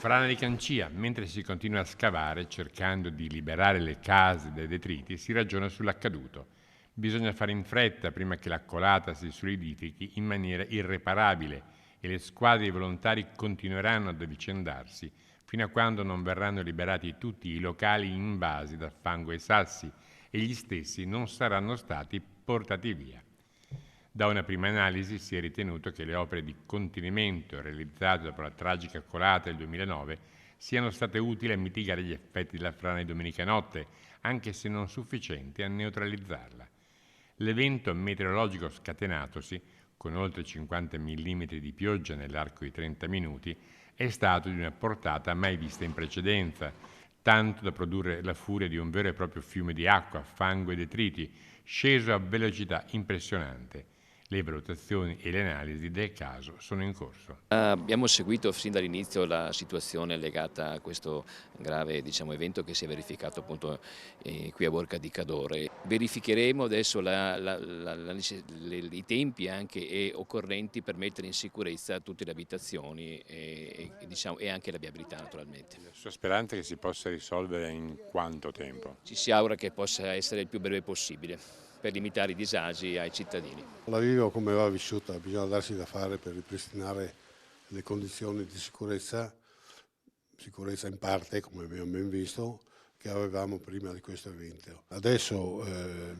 Frana di Cancia, mentre si continua a scavare cercando di liberare le case dai detriti, si ragiona sull'accaduto. Bisogna fare in fretta prima che la colata si solidifichi in maniera irreparabile e le squadre di volontari continueranno ad avvicendarsi fino a quando non verranno liberati tutti i locali invasi da fango e sassi e gli stessi non saranno stati portati via. Da una prima analisi si è ritenuto che le opere di contenimento realizzate dopo la tragica colata del 2009 siano state utili a mitigare gli effetti della frana di domenica notte, anche se non sufficienti a neutralizzarla. L'evento meteorologico scatenatosi, con oltre 50 mm di pioggia nell'arco di 30 minuti, è stato di una portata mai vista in precedenza, tanto da produrre la furia di un vero e proprio fiume di acqua, fango e detriti, sceso a velocità impressionante. Le valutazioni e le analisi del caso sono in corso. Abbiamo seguito fin dall'inizio la situazione legata a questo grave evento che si è verificato appunto qui a Borca di Cadore. Verificheremo adesso i tempi anche occorrenti per mettere in sicurezza tutte le abitazioni e anche la viabilità naturalmente. La sua speranza è che si possa risolvere in quanto tempo? Ci si augura che possa essere il più breve possibile per limitare i disagi ai cittadini. La vivo come va vissuta, bisogna darsi da fare per ripristinare le condizioni di sicurezza in parte, come abbiamo ben visto, che avevamo prima di questo evento. Adesso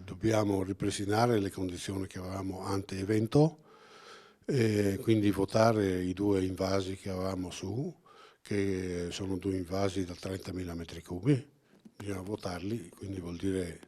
dobbiamo ripristinare le condizioni che avevamo ante evento, quindi votare i due invasi che avevamo su, che sono due invasi da 30.000 metri cubi, bisogna votarli, quindi vuol dire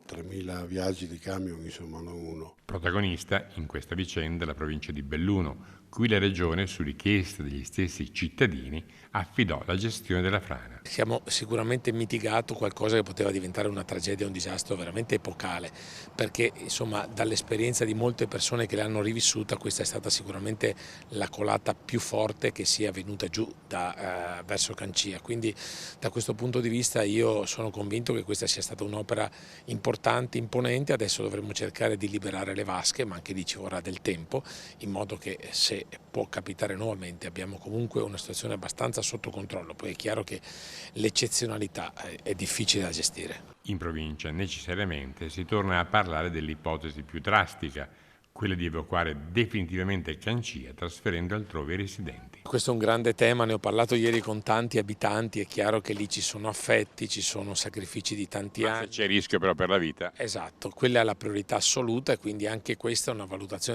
3.000 viaggi di camion, insomma, non uno. Protagonista in questa vicenda la provincia di Belluno, cui la regione, su richiesta degli stessi cittadini, affidò la gestione della frana. Siamo sicuramente mitigato qualcosa che poteva diventare una tragedia, un disastro veramente epocale, perché insomma dall'esperienza di molte persone che l'hanno rivissuta questa è stata sicuramente la colata più forte che sia venuta giù verso Cancia, quindi da questo punto di vista io sono convinto che questa sia stata un'opera importante, imponente. Adesso dovremo cercare di liberare le vasche, ma anche lì ci vorrà del tempo, in modo che se può capitare nuovamente abbiamo comunque una situazione abbastanza sotto controllo. Poi è chiaro che l'eccezionalità è difficile da gestire. In provincia necessariamente si torna a parlare dell'ipotesi più drastica, quella di evacuare definitivamente Cancia trasferendo altrove i residenti. Questo è un grande tema, ne ho parlato ieri con tanti abitanti, è chiaro che lì ci sono affetti, ci sono sacrifici di tanti anni. Se c'è rischio però per la vita? Esatto, quella è la priorità assoluta e quindi anche questa è una valutazione